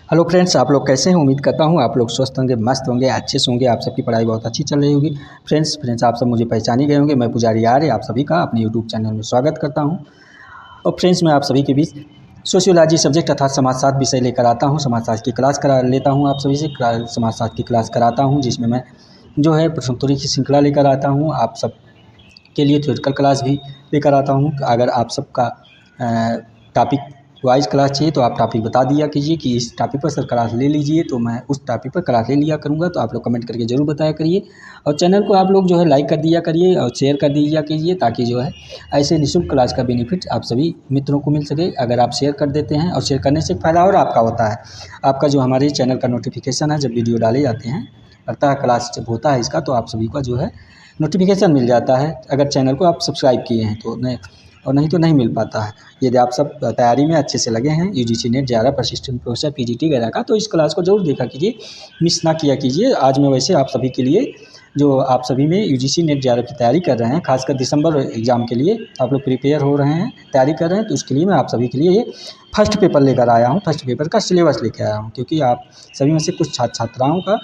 Hello friends, आप लोग कैसे हैं। उम्मीद करता हूं आप लोग स्वस्थ होंगे, मस्त होंगे, अच्छे से होंगे। आप सबकी पढ़ाई बहुत अच्छी चल रही होगी। फ्रेंड्स आप सब मुझे पहचान ही गए होंगे। मैं पुजारी आर्य आप सभी का अपने यूट्यूब चैनल में स्वागत करता हूं। और फ्रेंड्स, मैं आप सभी के बीच सोशियोलॉजी सब्जेक्ट अर्थात समाजशास्त्र विषय लेकर आता हूं। समाजशास्त्र की क्लास करा लेता हूं आप सभी से। समाजशास्त्र की क्लास कराता हूं जिसमें मैं जो है प्रश्नोत्तरी की श्रृंखला लेकर आता हूँ। आप सब के लिए थ्योरेटिकल क्लास भी लेकर आता हूँ। अगर आप सबका टॉपिक वाइज क्लास चाहिए तो आप टॉपिक बता दिया कीजिए कि इस टॉपिक पर सर क्लास ले लीजिए, तो मैं उस टॉपिक पर क्लास ले लिया करूँगा। तो आप लोग कमेंट करके ज़रूर बताया करिए। और चैनल को आप लोग जो है लाइक कर दिया करिए और शेयर कर दिया कीजिए, ताकि जो है ऐसे निःशुल्क क्लास का बेनिफिट आप सभी मित्रों को मिल सके। अगर आप शेयर कर देते हैं, और शेयर करने से फ़ायदा और आपका होता है, आपका जो हमारे चैनल का नोटिफिकेशन है जब वीडियो डाले जाते हैं, अर्थात क्लास जब होता है इसका, तो आप सभी का जो है नोटिफिकेशन मिल जाता है। अगर चैनल को आप सब्सक्राइब किए हैं तो नहीं तो नहीं मिल पाता है। यदि आप सब तैयारी में अच्छे से लगे हैं UGC net JRF assistant professor PGT वगैरह का, तो इस क्लास को जरूर देखा कीजिए, मिस ना किया कीजिए। आज मैं वैसे आप सभी के लिए जो आप सभी में यूजीसी नेट जेआरएफ की तैयारी कर रहे हैं, खासकर दिसंबर एग्ज़ाम के लिए आप लोग प्रिपेयर हो रहे हैं, तैयारी कर रहे हैं, तो उसके लिए मैं आप सभी के लिए ये फर्स्ट पेपर लेकर आया हूँ। फर्स्ट पेपर का सिलेबस लेकर आया हूँ, क्योंकि आप सभी में से कुछ छात्राओं का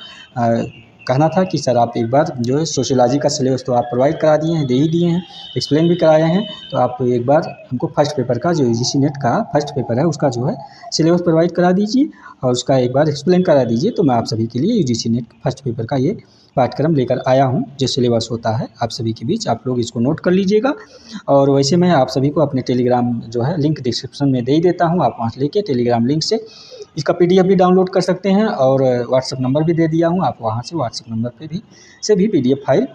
कहना था कि सर आप एक बार जो है सोशियोलॉजी का सिलेबस तो आप प्रोवाइड करा दिए हैं, दे ही दिए हैं, एक्सप्लेन भी कराए हैं, तो आप एक बार हमको फर्स्ट पेपर का जो यूजीसी नेट का फर्स्ट पेपर है उसका जो है सिलेबस प्रोवाइड करा दीजिए और उसका एक बार एक्सप्लेन करा दीजिए। तो मैं आप सभी के लिए यूजीसी नेट फर्स्ट पेपर का ये पाठ्यक्रम लेकर आया हूँ। जो सिलेबस होता है आप सभी के बीच, आप लोग इसको नोट कर लीजिएगा। और वैसे मैं आप सभी को अपने टेलीग्राम जो है लिंक डिस्क्रिप्शन में दे ही देता हूँ। आप वहाँ से लेके टेलीग्राम लिंक से इसका पीडीएफ भी डाउनलोड कर सकते हैं, और व्हाट्सएप नंबर भी दे दिया हूँ, आप वहाँ से व्हाट्सएप नंबर पे भी पीडीएफ फाइल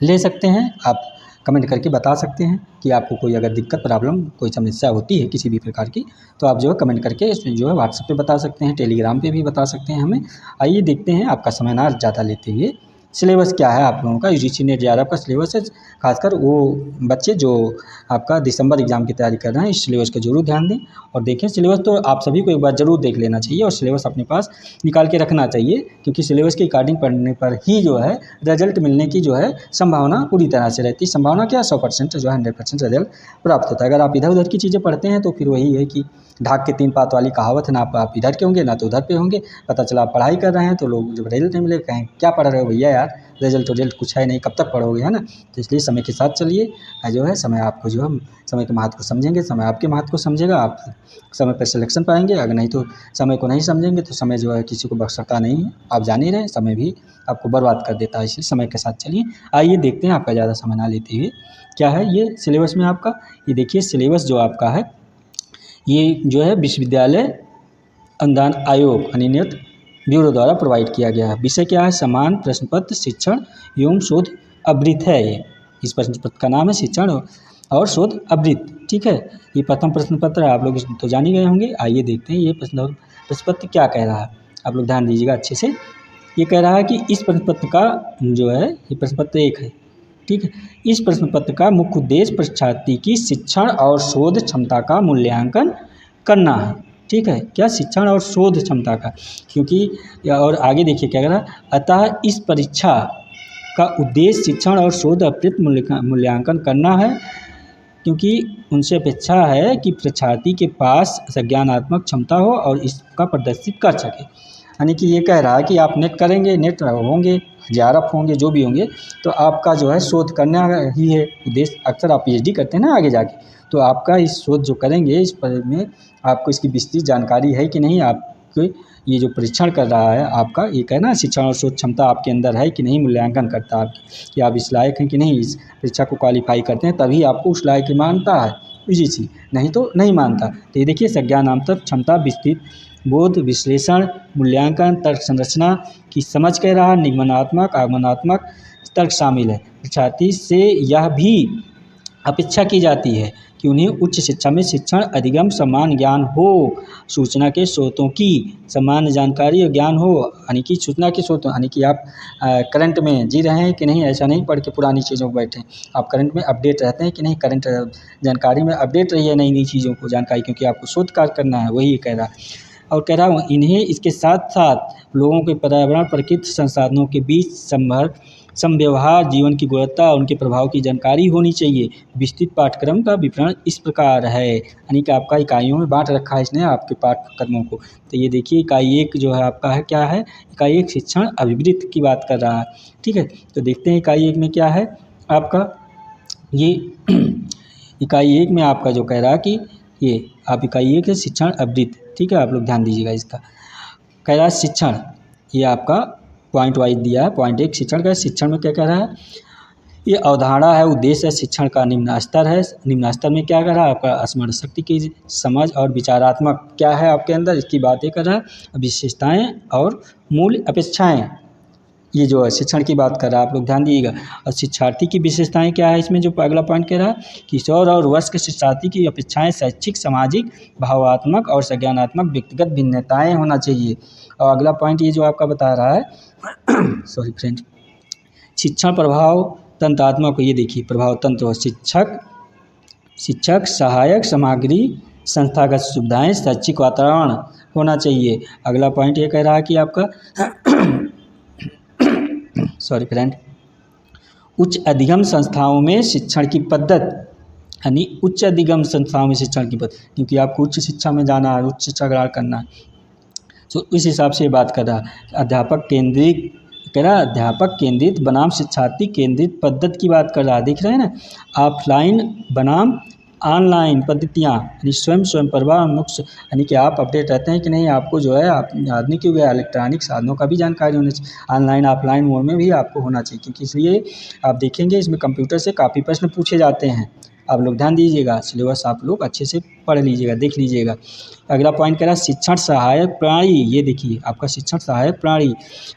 ले सकते हैं। आप कमेंट करके बता सकते हैं कि आपको कोई अगर दिक्कत प्रॉब्लम कोई समस्या होती है किसी भी प्रकार की, तो आप जो है कमेंट करके इसमें जो है व्हाट्सएप पे बता सकते हैं, टेलीग्राम पे भी बता सकते हैं हमें। आइए देखते हैं, आपका समय ना ज़्यादा लेते हुए सिलेबस क्या है आप लोगों का। यूजीसी नेट जेआरएफ का सिलेबस है, खासकर वो बच्चे जो आपका दिसंबर एग्ज़ाम की तैयारी कर रहे हैं, इस सिलेबस को जरूर ध्यान दें और देखें। सिलेबस तो आप सभी को एक बार ज़रूर देख लेना चाहिए और सिलेबस अपने पास निकाल के रखना चाहिए, क्योंकि सिलेबस के अकॉर्डिंग पढ़ने पर ही जो है रिजल्ट मिलने की जो है संभावना पूरी तरह से रहती है। संभावना क्या, 100% जो है 100% रिजल्ट प्राप्त होता है। अगर आप इधर उधर की चीज़ें पढ़ते हैं तो फिर वही है कि ढाक के 3 पात वाली कहावत है, ना आप इधर के होंगे ना तो उधर पे होंगे। पता चला आप पढ़ाई कर रहे हैं तो लोग जब रिजल्ट नहीं मिले कहें क्या पढ़ रहे हो भैया यार, रिजल्ट कुछ है नहीं, कब तक पढ़ोगे, है ना। तो इसलिए समय के साथ चलिए, जो है समय आपको जो है समय के महत्व को समझेंगे, समय आपके महत्व को समझेगा, आप समय पर सिलेक्शन पाएंगे। अगर नहीं तो समय को नहीं समझेंगे तो समय जो है किसी को बख्शता नहीं है। आप जान ही रहे, समय भी आपको बर्बाद कर देता है, इसलिए समय के साथ चलिए। आइए देखते हैं, आपका ज़्यादा समय ना लेते हुए क्या है ये सिलेबस में आपका। ये देखिए सिलेबस जो आपका है ये जो है विश्वविद्यालय अनुदान आयोग यानी नेट ब्यूरो द्वारा प्रोवाइड किया गया है। विषय क्या है, समान प्रश्न पत्र शिक्षण एवं शोध आवृत्ति है। ये इस प्रश्न पत्र का नाम है शिक्षण और शोध आवृत्ति, ठीक है। ये प्रथम प्रश्न पत्र है, आप लोग तो जान ही गए होंगे। आइए देखते हैं ये प्रश्न पत्र क्या कह रहा है, आप लोग ध्यान दीजिएगा अच्छे से। ये कह रहा है कि इस प्रश्न पत्र का जो है, ये प्रश्न पत्र 1 है, ठीक है। इस प्रश्न पत्र का मुख्य उद्देश्य परीक्षार्थी की शिक्षण और शोध क्षमता का मूल्यांकन करना है, ठीक है। क्या, शिक्षण और शोध क्षमता का, क्योंकि और आगे देखिए क्या कह रहा है, अतः इस परीक्षा का उद्देश्य शिक्षण और शोध आवृत्ति मूल्यांकन करना है, क्योंकि उनसे अपेक्षा है कि परीक्षार्थी के पास संज्ञानात्मक क्षमता हो और इसका प्रदर्शित कर सके। यानी कि ये कह रहा है कि आप नेट करेंगे, नेट होंगे, जेआरएफ होंगे, जो भी होंगे, तो आपका जो है शोध करना ही है उद्देश्य। अक्सर आप पीएचडी करते हैं ना आगे जाके, तो आपका इस शोध जो करेंगे इस पर में आपको इसकी विस्तृत जानकारी है कि नहीं, आपके ये जो परीक्षण कर रहा है आपका, ये कहना शिक्षण और शोध क्षमता आपके अंदर है कि नहीं, मूल्यांकन करता है आपकी कि आप इस लायक हैं कि नहीं, इस परीक्षा को क्वालिफाई करते हैं, तभी आपको उस लायक मानता है यूजीसी, नहीं तो नहीं मानता। तो ये देखिए संज्ञानात्मक क्षमता, विस्तृत बोध, विश्लेषण, मूल्यांकन, तर्क संरचना की समझ कह रहा है, निगमनात्मक आगमनात्मक तर्क शामिल है। परीक्षार्थी से यह भी अपेक्षा की जाती है कि उन्हें उच्च शिक्षा में शिक्षण अधिगम समान ज्ञान हो, सूचना के स्रोतों की समान जानकारी और ज्ञान हो, यानी कि सूचना के स्रोतों यानी कि आप करंट में जी रहे हैं कि नहीं, ऐसा नहीं पढ़ के पुरानी चीज़ों को बैठे, आप करंट में अपडेट रहते हैं कि नहीं, करंट जानकारी में अपडेट रही है नई नई चीज़ों को जानकारी, क्योंकि आपको शोध कार्य करना है, वही कह रहा है। और कह रहा हूँ इन्हें इसके साथ साथ लोगों के पर्यावरण प्रकृति संसाधनों के बीच समव्यवहार, जीवन की गुणवत्ता और उनके प्रभाव की जानकारी होनी चाहिए। विस्तृत पाठ्यक्रम का विवरण इस प्रकार है, यानी कि आपका इकाइयों में बांट रखा है इसने आपके पाठ्यक्रमों को। तो ये देखिए इकाई 1 जो है आपका है क्या है, इकाई 1 शिक्षण अभिवृत्ति की बात कर रहा है। ठीक है, तो देखते हैं इकाई 1 में क्या है आपका। ये इकाई 1 में आपका जो कह रहा है कि ये आप इकाई 1 है शिक्षण अभिवृत्ति। ठीक है, आप लोग ध्यान दीजिएगा इसका। कह रहा है शिक्षण, ये आपका पॉइंट वाइज दिया है। पॉइंट 1 शिक्षण का, शिक्षण में क्या कह रहा है, ये अवधारणा है, उद्देश्य है शिक्षण का निम्न स्तर है। निम्न स्तर में क्या कर रहा है आपका स्मरण शक्ति की समझ और विचारात्मक क्या है आपके अंदर, इसकी बातें कर रहा है। विशेषताएं और मूल अपेक्षाएं, ये जो है शिक्षण की बात कर रहा है, आप लोग ध्यान दीजिएगा। और शिक्षार्थी की विशेषताएं क्या है इसमें, जो अगला पॉइंट कह रहा है, किशोर और वयस्क शिक्षार्थी की अपेक्षाएं शैक्षिक, सामाजिक, भावात्मक और संज्ञानात्मक व्यक्तिगत भिन्नताएं होना चाहिए। और अगला पॉइंट ये जो आपका बता रहा है सॉरी फ्रेंड, शिक्षण प्रभाव तंत्रात्मक, ये देखिए प्रभाव तंत्र, शिक्षक सहायक सामग्री, संस्थागत सुविधाएं, शैक्षिक वातावरण होना चाहिए। अगला पॉइंट ये कह रहा है कि आपका सॉरी फ्रेंड, उच्च अधिगम संस्थाओं में शिक्षण की पद्धति, यानी उच्च अधिगम संस्थाओं में शिक्षण की पद्धति, क्योंकि आपको उच्च शिक्षा में जाना है, उच्च शिक्षा ग्रहण करना है, तो इस हिसाब से बात कर रहा है। अध्यापक केंद्रित कह रहा है, अध्यापक केंद्रित बनाम शिक्षार्थी केंद्रित पद्धति की बात कर रहा है। देख रहे हैं ना, ऑफलाइन बनाम ऑनलाइन पद्धतियाँ, यानी स्वयं प्रभा मुख्य, यानी कि आप अपडेट रहते हैं कि नहीं, आपको जो है आप आदमी के इलेक्ट्रॉनिक साधनों का भी जानकारी होनी चाहिए, ऑनलाइन ऑफलाइन मोड में भी आपको होना चाहिए, क्योंकि इसलिए आप देखेंगे इसमें कंप्यूटर से काफ़ी प्रश्न पूछे जाते हैं। आप लोग ध्यान दीजिएगा, सिलेबस आप लोग अच्छे से पढ़ लीजिएगा, देख लीजिएगा। अगला पॉइंट कह रहा है शिक्षण सहायक प्रणाली, ये देखिए आपका शिक्षण सहायक प्रणाली,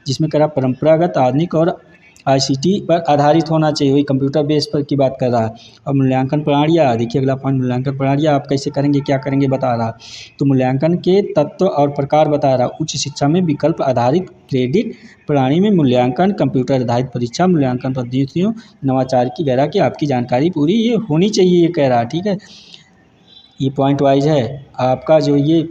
जिसमें कह रहा परंपरागत, आधुनिक और ICT पर आधारित होना चाहिए, वही कंप्यूटर बेस पर की बात कर रहा है। और मूल्यांकन प्रणालियाँ, देखिए अगला पॉइंट, मूल्यांकन प्रणालियाँ आप कैसे करेंगे, क्या करेंगे बता रहा। तो मूल्यांकन के तत्व और प्रकार बता रहा। उच्च शिक्षा में विकल्प आधारित क्रेडिट प्रणाली में मूल्यांकन, कंप्यूटर आधारित परीक्षा, मूल्यांकन पद्धतियों, नवाचार की गहरा की आपकी जानकारी पूरी ये होनी चाहिए, ये कह रहा। ठीक है, ये पॉइंट वाइज है आपका। जो ये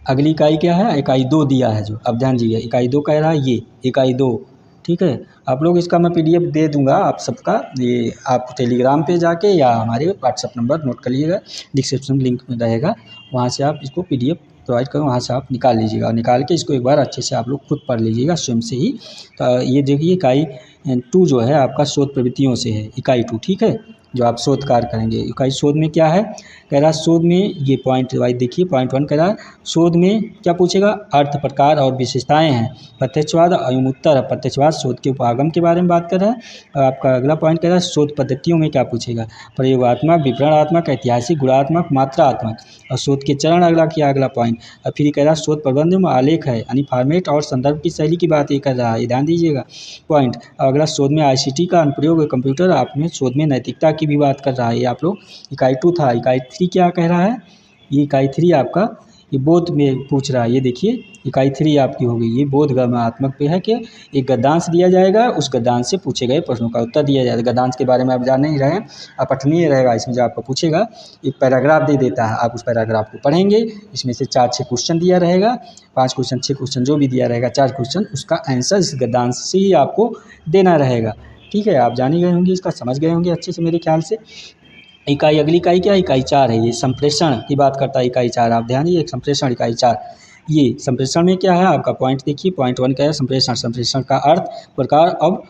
अगली इकाई क्या है, इकाई 2 दिया है जो, अब ध्यान दीजिए इकाई 2 कह रहा है, ये इकाई 2। ठीक है, आप लोग इसका मैं PDF दे दूंगा आप सबका, ये आप टेलीग्राम पे जाके या हमारे व्हाट्सअप नंबर नोट कर लीजिएगा, डिस्क्रिप्शन लिंक में रहेगा, वहाँ से आप इसको PDF प्रोवाइड करो, वहाँ से आप निकाल लीजिएगा, और निकाल के इसको एक बार अच्छे से आप लोग खुद पढ़ लीजिएगा स्वयं से ही। तो ये देखिए इकाई 2 जो है आपका शोध प्रवृत्तियों से है, इकाई 2। ठीक है, जो आप शोध कार्य करेंगे। इकाई शोध में क्या है, कह रहा शोध में ये पॉइंट वाइज देखिए। पॉइंट 1 कह रहा है शोध में क्या पूछेगा, अर्थ, प्रकार और विशेषताएं हैं। प्रत्यक्षवाद एवं उत्तर है, प्रत्यक्षवाद शोध के उपागम के बारे में बात कर रहा है। आपका अगला पॉइंट कह रहा है शोध पद्धतियों में क्या पूछेगा, प्रयोगात्मक, विवरणात्मक, ऐतिहासिक, गुणात्मक, मात्रात्मक। और शोध के चरण अगला क्या, अगला पॉइंट। और फिर कह रहा है शोध प्रबंध में आलेख है, यानी फॉर्मेट और संदर्भ की शैली की बात ये कर रहा है, ये ध्यान दीजिएगा पॉइंट। अगला शोध में ICT का अनुप्रयोग, कंप्यूटर आप में शोध में नैतिकता की भी बात कर रहा है। ये आप लोग इकाई 2 था। इकाई 3 क्या कह रहा है, ये इकाई 3 आपका ये बोध में पूछ रहा है। ये देखिए इकाई 3 आपकी हो गई, ये बोध गम्यात्मक पे है कि एक गद्यांश दिया जाएगा, उस गद्यांश से पूछे गए प्रश्नों का उत्तर दिया जाएगा। गद्यांश के बारे में आप जान नहीं रहे हैं, आप पठनीय रहेगा, इसमें जो आपको पूछेगा एक पैराग्राफ दे देता है, आप उस पैराग्राफ को पढ़ेंगे, इसमें से 4-6 क्वेश्चन दिया रहेगा, 5 क्वेश्चन 6 क्वेश्चन जो भी दिया रहेगा, 4 क्वेश्चन, उसका आंसर इस गद्यांश से ही आपको देना रहेगा। ठीक है, आप जान ही गए होंगे, इसका समझ गए होंगे अच्छे से मेरे ख्याल से। इकाई अगली इकाई क्या है, इकाई 4 है, ये संप्रेषण की बात करता है। इकाई 4 आप ध्यान दीजिए, संप्रेषण इकाई 4। ये संप्रेषण में क्या है आपका पॉइंट देखिए। पॉइंट 1 क्या है, संप्रेषण, संप्रेषण का अर्थ, प्रकार और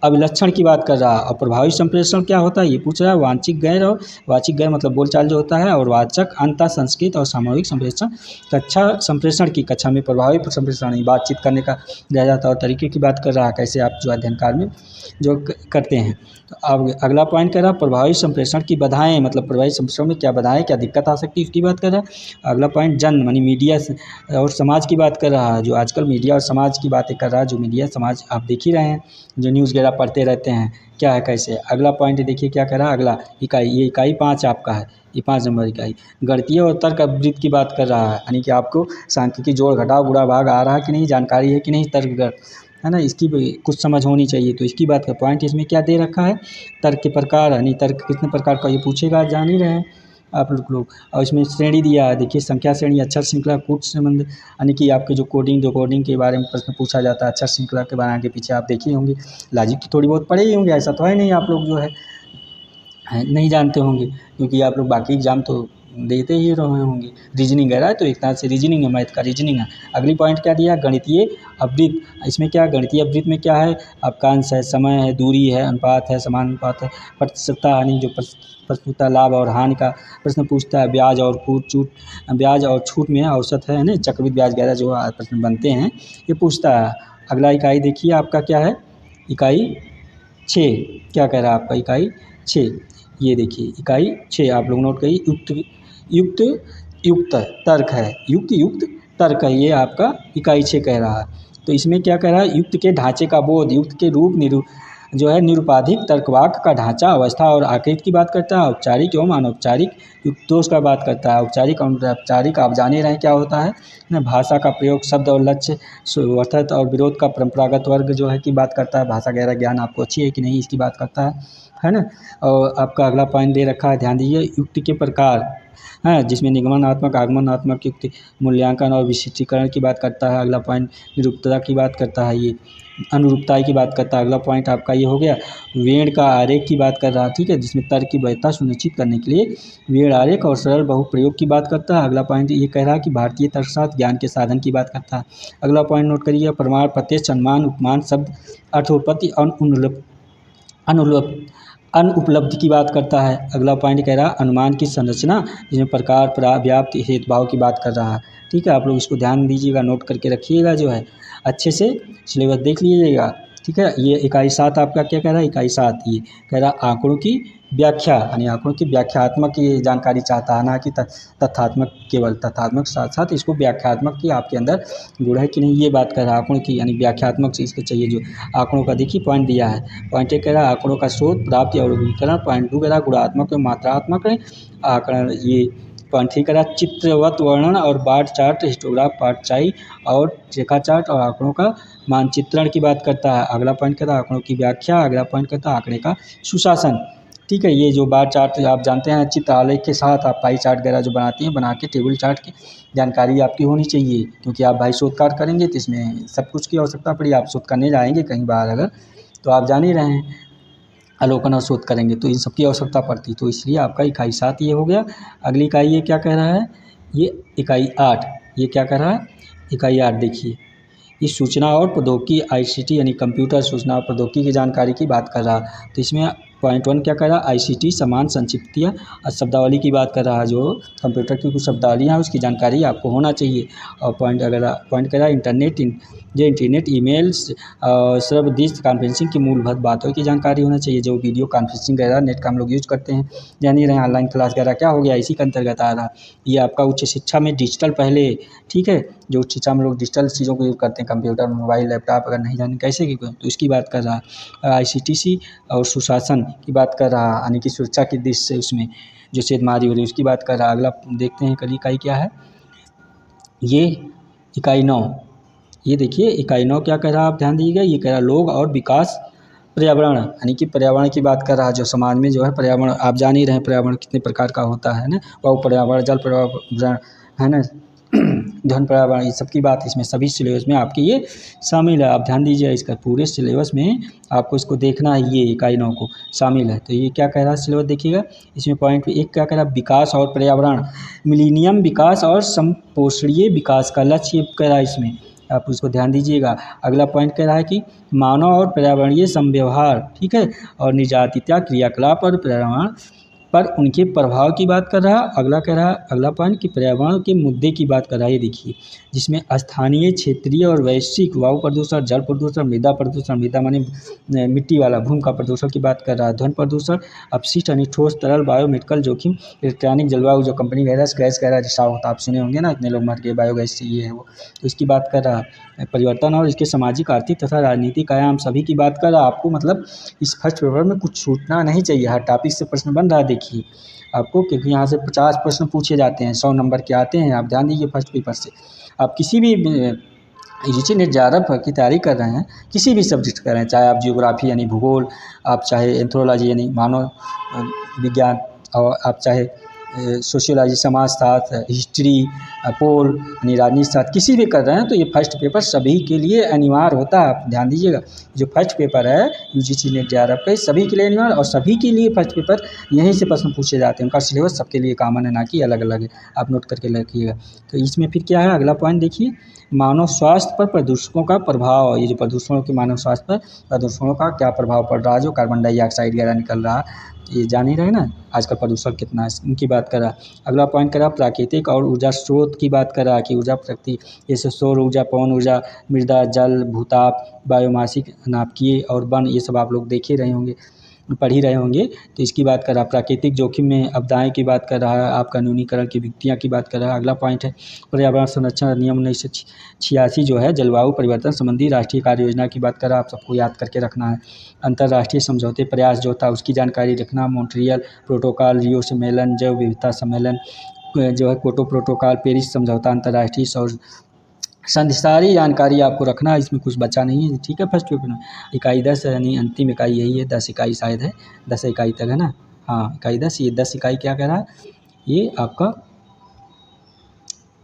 अभिलक्षण की बात कर रहा है। और प्रभावी संप्रेषण क्या होता है ये पूछ रहा है। वांछित गैर, और वाचिक गैर मतलब बोलचाल जो होता है, और वाचक अंतः संस्कृत और सामूहिक संप्रेषण। कक्षा संप्रेषण की, कक्षा में प्रभावी संप्रेषण बातचीत करने का दिया जाता है, और तरीके की बात कर रहा है, कैसे आप जो अध्ययन काल में जो करते हैं। तो अब अगला पॉइंट कह रहा है प्रभावी संप्रेषण की बाधाएं, मतलब प्रभावी संप्रेषण में क्या बाधाएं, क्या दिक्कत आ सकती है उसकी बात कर रहा है। अगला पॉइंट जन मानी मीडिया और समाज की बात कर रहा है, जो आजकल मीडिया और समाज की बातें कर रहा है, जो मीडिया समाज आप देख ही रहे हैं, जो न्यूज़ वगैरह पढ़ते रहते हैं क्या है कैसे। अगला पॉइंट देखिए क्या कह रहा है, अगला इकाई, ये इकाई 5 आपका है, ये 5 नंबर इकाई गणितीय और तर्क अभिवृत्ति की बात कर रहा है, यानी कि आपको सांख्यिकी जोड़ घटाव गुणा भाग आ रहा है कि नहीं, जानकारी है कि नहीं, तर्क है ना, इसकी भी कुछ समझ होनी चाहिए। तो इसकी बात का पॉइंट इसमें क्या दे रखा है, तर्क के प्रकार, यानी तर्क कितने प्रकार का ये पूछेगा, जान ही रहे हैं। आप लोग। और इसमें श्रेणी दिया है, देखिए संख्या श्रेणी, अक्षर श्रृंखला, कूट संबंध, यानी कि आपके जो कोडिंग के बारे में प्रश्न पूछा जाता है, अक्षर श्रृंखला के बारे आगे पीछे आप देखे होंगे। लॉजिक की थोड़ी बहुत पढ़े ही होंगे, ऐसा तो है नहीं आप लोग जो है नहीं जानते होंगे, क्योंकि आप लोग बाकी एग्जाम तो देते ही रहे होंगे। रीजनिंग है तो एक तरह से रीजनिंग है, मैथ का रीजनिंग है। अगली पॉइंट क्या दिया, गणितीय अवृत्त। इसमें क्या गणितीय अवृत्त में क्या है, आपका अंश है, समय है, दूरी है, अनुपात है, समानुपात है, प्रतिशतता यानी जो प्रतिशतता लाभ और हानि का प्रश्न पूछता है, ब्याज और ब्याज और छूट में औसत है ना, चक्रवृद्धि ब्याज वगैरह जो प्रश्न बनते हैं ये पूछता है। अगला इकाई देखिए आपका क्या है, इकाई 6 क्या कह रहा है आपका, इकाई 6 ये देखिए इकाई 6 आप लोग नोट करिए। युक्त युक्त तर्क है, युक्त तर्क है, ये आपका इकाई 6 कह रहा है। तो इसमें क्या कह रहा है, युक्त के ढांचे का बोध, युक्त के रूप जो है निरुपाधिक तर्कवाक्य का ढांचा, अवस्था और आकृति की बात करता है। औपचारिक एवं अनौपचारिक युक्त दोष का बात करता है। औपचारिक और अनौपचारिक आप जाने रहे क्या होता है ना, भाषा का प्रयोग, शब्द और लक्ष्य, अर्थात और विरोध का परंपरागत वर्ग जो है की बात करता है। भाषा गहरा ज्ञान आपको अच्छी है कि नहीं इसकी बात करता है ना। और आपका अगला पॉइंट दे रखा है, ध्यान दीजिए, युक्ति के प्रकार है, जिसमें निगमनात्मक, आगमनात्मक युक्ति, मूल्यांकन और विशिष्टीकरण की बात करता है। अगला पॉइंट निरूपता की बात करता है, ये अनुरूपता की बात करता है। अगला पॉइंट आपका ये हो गया, वेण का आरेख की बात कर रहा है, ठीक है, जिसमें तर्क की वैधता सुनिश्चित करने के लिए वेण आरेख और सरल बहुप्रयोग की बात करता है। अगला पॉइंट ये कह रहा है कि भारतीय तर्कशास्त्र ज्ञान के साधन की बात करता है। अगला पॉइंट नोट करिए, प्रमाण, प्रत्यक्ष, अनुमान, उपमान, शब्द अर्थोत्पत्ति और अनुपलब्धि की बात करता है। अगला पॉइंट कह रहा है अनुमान की संरचना, जिसमें प्रकार, व्याप्ति, हेतुभाव की बात कर रहा है, ठीक है। आप लोग इसको ध्यान दीजिएगा, नोट करके रखिएगा, जो है अच्छे से सिलेबस देख लीजिएगा, ठीक है। ये इकाई 7 आपका क्या कह रहा है, इकाई 7 ये कह रहा है आंकड़ों की व्याख्या, यानी आंकड़ों की व्याख्यात्मक ये जानकारी चाहता है, ना कि तथ्यात्मक, केवल तथ्यात्मक साथ साथ इसको व्याख्यात्मक की आपके अंदर गुण है कि नहीं ये बात कर रहा है। आंकड़ों की यानी व्याख्यात्मक चीज़ को चाहिए, जो आंकड़ों का देखिए पॉइंट दिया है। पॉइंट एक कह रहा है आंकड़ों का स्रोत, प्राप्ति और वर्गीकरण। पॉइंट 2 कह रहा है गुणात्मक और मात्रात्मक आंकड़न। ये पॉइंट 3 कह रहा है चित्रवत वर्णन और बार चार्ट, हिस्टोग्राफ, पाठचाई और रेखा चार्ट और आंकड़ों का मानचित्रण की बात करता है। अगला पॉइंट कहता है आंकड़ों की व्याख्या। अगला पॉइंट कहता है आंकड़े का सुशासन, ठीक है। ये जो बार चार्ट आप जानते हैं, चित्र आलेख के साथ आप पाई चार्ट वगैरह जो बनाते हैं, बना के टेबल चार्ट की जानकारी आपकी होनी चाहिए, क्योंकि आप भाई शोध कार्य करेंगे तो इसमें सब कुछ की आवश्यकता पड़ी। आप शोध करने जाएंगे कहीं बाहर अगर, तो आप जान ही रहे हैं अवलोकन और शोध करेंगे तो इन सब की आवश्यकता पड़ती, तो इसलिए आपका इकाई 7 ये हो गया। अगली इकाई ये क्या कह रहा है, ये इकाई 8 ये क्या कह रहा है, इकाई 8 देखिए, इस सूचना और प्रौद्योगिकी ICT यानी कंप्यूटर सूचना और प्रौद्योगिकी की जानकारी की बात कर रहा है। तो इसमें पॉइंट 1 क्या कर रहा है, ICT समान संक्षिप्तियाँ और शब्दावली की बात कर रहा है, जो कंप्यूटर की कुछ शब्दावलियाँ हैं उसकी जानकारी आपको होना चाहिए। और पॉइंट कह रहा है इंटरनेट, ईमेल्स, सर्वदृश्य कॉन्फ्रेंसिंग की मूलभूत बातों की जानकारी होना चाहिए, जो वीडियो कॉन्फ्रेंसिंग वगैरह नेट का हम लोग यूज करते हैं, जान ही रहे हैं। ऑनलाइन क्लास वगैरह क्या हो गया, इसी के अंतर्गत आ रहा। ये आपका उच्च शिक्षा में डिजिटल पहले, ठीक है, जो उच्च शिक्षा में लोग डिजिटल चीज़ों को यूज़ करते हैं, कंप्यूटर, मोबाइल, लैपटॉप, अगर नहीं जाने कैसे की तो इसकी बात कर रहा है। ICTC और सुशासन की बात कर रहा है, यानी कि सुरक्षा की दृष्टि से उसमें जो सेधमारी हो रही है उसकी बात कर रहा है। अगला देखते हैं कल इकाई क्या है, ये इकाई 9 ये देखिए इकाई 9 क्या कह रहा है, आप ध्यान दीजिएगा। ये कह रहा है लोग और विकास पर्यावरण, यानी कि पर्यावरण की बात कर रहा है, जो समाज में जो है पर्यावरण, आप जान ही रहे हैं पर्यावरण कितने प्रकार का होता है ना, वायु पर्यावरण, जल पर्यावरण, है ना, ध्वनि पर्यावरण, ये सब की बात इसमें सभी सिलेबस में आपके ये शामिल है। आप ध्यान दीजिए, इसका पूरे सिलेबस में आपको इसको देखना है, ये इकाई 9 को शामिल है। तो ये क्या कह रहा है सिलेबस देखिएगा, इसमें पॉइंट 1 क्या कह रहा है, विकास और पर्यावरण, मिलीनियम विकास और समपोषणीय विकास का लक्ष्य कह रहा है इसमें, आप उसको ध्यान दीजिएगा। अगला पॉइंट कह रहा है कि मानव और पर्यावरणीय समव्यवहार, ठीक है, और निजातीय क्रियाकलाप और पर्यावरण पर उनके प्रभाव की बात कर रहा है। अगला कह रहा है, अगला पॉइंट कि पर्यावरण के मुद्दे की बात कर रहा है, ये देखिए, जिसमें स्थानीय, क्षेत्रीय और वैश्विक वायु प्रदूषण, जल प्रदूषण, मृदा माने मिट्टी वाला, भूमि का प्रदूषण की बात कर रहा है, ध्वनि प्रदूषण, अपशिष्ट यानी ठोस तरल, बायोमेडिकल जोखिम, इलेक्ट्रॉनिक, जलवायु जो कंपनी गैस वगैरह रिसाव होता है, आप सुने होंगे ना, इतने लोग मर गए बायोगैस से, ये है वो, तो इसकी बात कर रहा है। परिवर्तन और इसके सामाजिक, आर्थिक तथा राजनीतिक आयाम सभी की बात कर रहा है। आपको मतलब इस फर्स्ट पेपर में कुछ छूटना नहीं चाहिए, हर टॉपिक से प्रश्न बन रहा है देखिए आपको, क्योंकि यहाँ से 50 प्रश्न पूछे जाते हैं, 100 नंबर के आते हैं, आप ध्यान दीजिए फर्स्ट पेपर से। आप किसी भी यूजीसी नेट JRF की तैयारी कर रहे हैं, किसी भी सब्जेक्ट कर रहे हैं, चाहे आप जियोग्राफी यानी भूगोल, आप चाहे एंथ्रोलॉजी यानी मानव विज्ञान, और आप चाहे सोशियोलॉजी समाजशास्त्र, हिस्ट्री, पोल यानी राजनीति शास्त्र किसी भी कर रहे हैं तो ये फर्स्ट पेपर सभी के लिए अनिवार्य होता है। आप ध्यान दीजिएगा, जो फर्स्ट पेपर है यूजीसी नेट जेआरएफ का सभी के लिए अनिवार्य और सभी के लिए फर्स्ट पेपर यहीं से प्रश्न पूछे जाते हैं। उनका सिलेबस सबके लिए कॉमन है, ना कि अलग अलग है। आप नोट करके रखिएगा। तो इसमें फिर क्या है, अगला पॉइंट देखिए, मानव स्वास्थ्य पर प्रदूषकों का प्रभाव। ये जो प्रदूषणों के मानव स्वास्थ्य पर प्रदूषणों का क्या प्रभाव पड़ रहा है, जो कार्बन डाइऑक्साइड वगैरह निकल रहा है, ये जान ही रहे ना आजकल प्रदूषण कितना है, उनकी बात करा। अगला पॉइंट करा प्राकृतिक और ऊर्जा स्रोत की बात करा कि ऊर्जा प्रकृति जैसे सौर ऊर्जा, पवन ऊर्जा, मृदा जल भूताप, बायोमासिक नाभिकीय और वन, ये सब आप लोग देख ही रहे होंगे, पढ़ ही रहे होंगे। तो इसकी बात कर रहा है। प्राकृतिक जोखिम में आपदाएं की बात कर रहा है, आप कानूनीकरण की वित्तियाँ की बात कर रहा है। अगला पॉइंट है पर्यावरण संरक्षण अधिनियम 1986 जो है जलवायु परिवर्तन संबंधी राष्ट्रीय कार्य योजना की बात कर रहा है, आप सबको याद करके रखना है। अंतर्राष्ट्रीय समझौते प्रयास जो था उसकी जानकारी रखना। मॉन्ट्रियल प्रोटोकॉल, रियो सम्मेलन, जैव विविधता सम्मेलन जो है, क्योटो प्रोटोकॉल, पेरिस समझौता, अंतर्राष्ट्रीय सौर संधि, सारी जानकारी आपको रखना है, इसमें कुछ बचा नहीं है। ठीक है, फर्स्ट पेपर में इकाई 10 यानी अंतिम इकाई यही है, 10 इकाई शायद है, 10 इकाई तक है ना। हाँ, इकाई 10, ये 10 इकाई क्या कह रहा है, ये आपका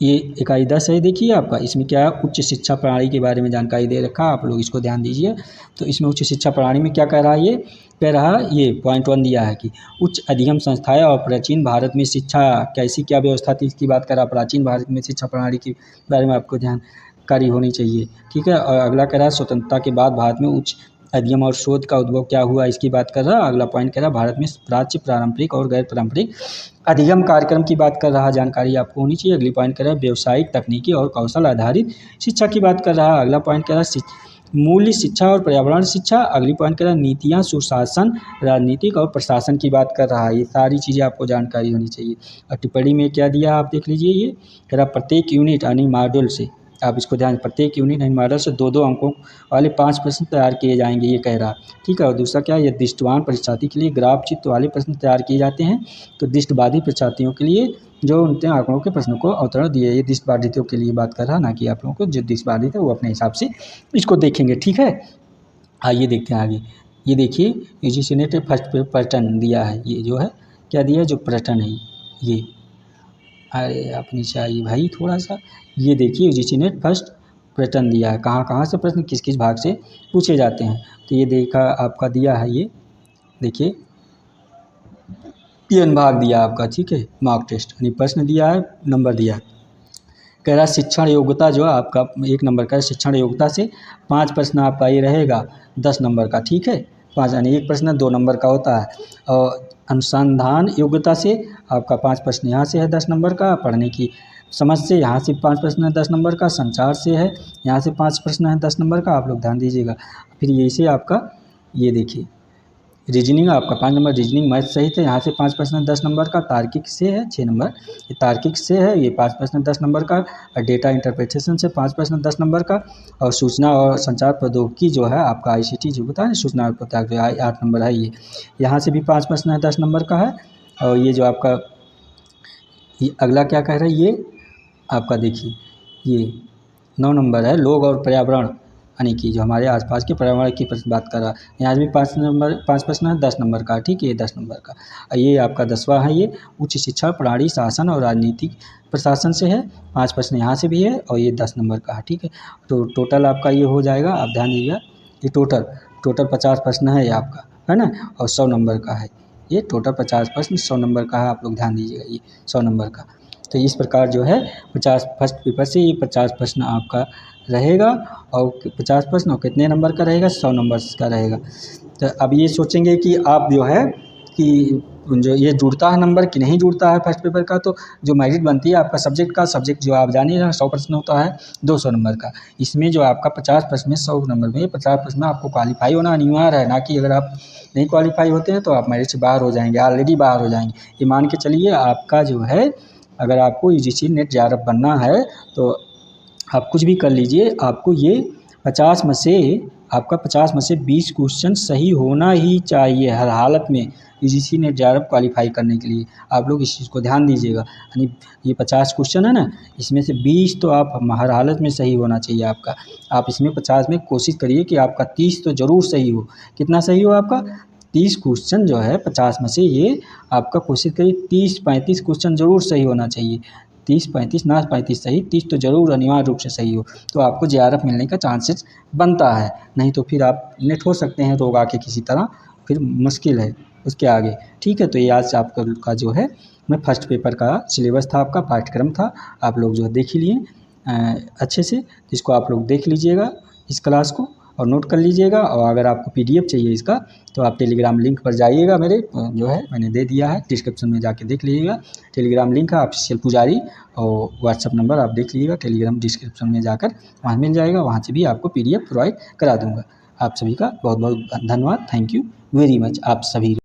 ये इकाई 10 है। देखिए आपका इसमें क्या है, उच्च शिक्षा प्रणाली के बारे में जानकारी दे रखा है, आप लोग इसको ध्यान दीजिए। तो इसमें उच्च शिक्षा प्रणाली में क्या कह रहा है, ये कह रहा है, ये पॉइंट 1 दिया है कि उच्च अधिगम संस्थाएं और प्राचीन भारत में शिक्षा कैसी क्या व्यवस्था थी, इसकी बात कर रहा है। प्राचीन भारत में शिक्षा प्रणाली के बारे में आपको जानकारी होनी चाहिए। ठीक है, और अगला कह रहा है स्वतंत्रता के बाद भारत में उच्च अधिगम और शोध का उद्भव क्या हुआ, इसकी बात कर रहा है। अगला पॉइंट कह रहा है भारत में प्राच्य, पारंपरिक और गैर पारंपरिक अधिगम कार्यक्रम की बात कर रहा है, जानकारी आपको होनी चाहिए। अगली पॉइंट कर रहा है व्यावसायिक, तकनीकी और कौशल आधारित शिक्षा की बात कर रहा है। अगला पॉइंट कह रहा है मूल्य शिक्षा और पर्यावरण शिक्षा। अगली पॉइंट कह रहा है नीतियाँ, सुशासन, राजनीतिक और प्रशासन की बात कर रहा है। ये सारी चीज़ें आपको जानकारी होनी चाहिए। और टिप्पणी में क्या दिया आप देख लीजिए, ये कह रहा प्रत्येक यूनिट यानी मॉड्यूल से, आप इसको ध्यान, प्रत्येक यूनिट यानी मॉडल से 2-2 अंकों वाले 5 प्रश्न तैयार किए जाएंगे, ये कह रहा। ठीक है, और दूसरा क्या है, ये दृष्टिवान परीक्षार्थी के लिए ग्राफ चित्र वाले प्रश्न तैयार किए जाते हैं। तो दृष्टिबाधित परीक्षार्थियों के लिए जो उनके आंकड़ों के प्रश्नों को अवतरण दिए, ये दृष्टिबाधितों के लिए बात कर रहा, ना कि आप लोगों को। जो दृष्टिबाधित है वो अपने हिसाब से इसको देखेंगे। ठीक है, आइए देखते हैं आगे। ये देखिए यूजीसी नेट फर्स्ट पैटर्न दिया है, ये जो है क्या दिया है, जो पैटर्न है ये, अरे आप नीचे आइए भाई थोड़ा सा। ये देखिए यूजीसी नेट फर्स्ट पैटर्न दिया है, कहाँ कहाँ से प्रश्न किस किस भाग से पूछे जाते हैं। तो ये देखा आपका दिया है, ये देखिए तीन भाग दिया आपका। ठीक है, मॉक टेस्ट यानी प्रश्न दिया है, नंबर दिया है। कह रहा शिक्षण योग्यता जो है आपका 1 नंबर का, शिक्षण योग्यता से 5 प्रश्न आपका ये रहेगा 10 नंबर का। ठीक है, 5 यानी 1 प्रश्न 2 नंबर का होता है। और अनुसंधान योग्यता से आपका 5 प्रश्न यहाँ से है 10 नंबर का। पढ़ने की समझ से यहाँ से 5 प्रश्न है 10 नंबर का। संचार से है, यहाँ से 5 प्रश्न है 10 नंबर का, आप लोग ध्यान दीजिएगा। फिर ये से आपका ये देखिए रीजनिंग आपका 5 नंबर, रीजनिंग मैथ सहित है, यहाँ से 5 प्रश्न 10 नंबर का। तार्किक से है 6 नंबर, ये तार्किक से है, ये 5 प्रश्न 10 नंबर का। और डेटा इंटरप्रिटेशन से 5 प्रश्न 10 नंबर का। और सूचना और संचार प्रौद्योगिकी जो है आपका ICT जो होता है सूचना और प्रौद्योगिकी 8 नंबर है, ये यहाँ से भी 5 प्रश्न है 10 नंबर का है। और ये जो आपका ये अगला क्या कह रहा है, ये आपका देखिए ये 9 नंबर है, लोग और पर्यावरण यानी कि जो हमारे आसपास के पर्यावरण की बात कर रहा है। यहाँ भी 5 प्रश्न है 10 नंबर का। ठीक है, ये 10 नंबर का। ये आपका 10वां है, ये उच्च शिक्षा प्रणाली, शासन और राजनीतिक प्रशासन से है, 5 प्रश्न यहाँ से भी है और ये 10 नंबर का है। ठीक है, तो टोटल आपका ये हो जाएगा, आप ध्यान दीजिएगा, ये टोटल 50 प्रश्न है ये आपका, है ना। और 100 नंबर का है, ये टोटल 50 प्रश्न 100 नंबर का है, आप लोग ध्यान दीजिएगा, ये 100 नंबर का। तो इस प्रकार जो है 50 फर्स्ट पेपर से ये 50 प्रश्न आपका रहेगा। और 50 प्रश्न और कितने नंबर का रहेगा, 100 नंबर का रहेगा। तो अब ये सोचेंगे कि आप जो है कि जो ये जुड़ता है नंबर कि नहीं जुड़ता है फर्स्ट पेपर का, तो जो मेरिट बनती है आपका सब्जेक्ट का, सब्जेक्ट जो आप जानिए 100 प्रश्न होता है 200 नंबर का। इसमें जो आपका 50 प्रश्न में 100 नंबर में 50 प्रश्न में आपको क्वालिफाई होना अनिवार्य है, ना कि अगर आप नहीं क्वालिफाई होते हैं तो आप मेरिट से बाहर हो जाएंगे, ऑलरेडी बाहर हो जाएंगे। ये मान के चलिए आपका जो है, अगर आपको यूजीसी नेट जेआरएफ बनना है तो आप कुछ भी कर लीजिए, आपको ये 50 में से आपका 50 में से 20 क्वेश्चन सही होना ही चाहिए हर हालत में, यूजीसी नेट जेआरएफ क्वालिफाई करने के लिए। आप लोग इस चीज़ को ध्यान दीजिएगा, यानी ये 50 क्वेश्चन है ना, इसमें से 20 तो आप हर हालत में सही होना चाहिए आपका। आप इसमें 50 में कोशिश करिए कि आपका 30 तो ज़रूर सही हो। कितना सही हो आपका, 30 क्वेश्चन जो है 50 में से ये आपका कोशिश करिए 30-35 क्वेश्चन ज़रूर सही होना चाहिए। 30-35 ना 35 सही, 30 तो ज़रूर अनिवार्य रूप से सही हो, तो आपको जेआरएफ मिलने का चांसेस बनता है। नहीं तो फिर आप नेट हो सकते हैं रोग आके किसी तरह, फिर मुश्किल है उसके आगे। ठीक है, तो ये आज आपका जो है मैं फर्स्ट पेपर का सिलेबस था, आपका पाठ्यक्रम था, आप लोग जो है देख ही लिए अच्छे से। इसको आप लोग देख लीजिएगा इस क्लास को और नोट कर लीजिएगा। और अगर आपको पीडीएफ चाहिए इसका तो आप टेलीग्राम लिंक पर जाइएगा, मेरे जो है मैंने दे दिया है, डिस्क्रिप्शन में जाके देख लीजिएगा। टेलीग्राम लिंक है ऑफिशियल पुजारी, और व्हाट्सअप नंबर आप देख लीजिएगा, टेलीग्राम डिस्क्रिप्शन में जाकर वहाँ मिल जाएगा, वहाँ से भी आपको पीडीएफ प्रोवाइड करा दूँगा। आप सभी का बहुत बहुत धन्यवाद, थैंक यू वेरी मच आप सभी।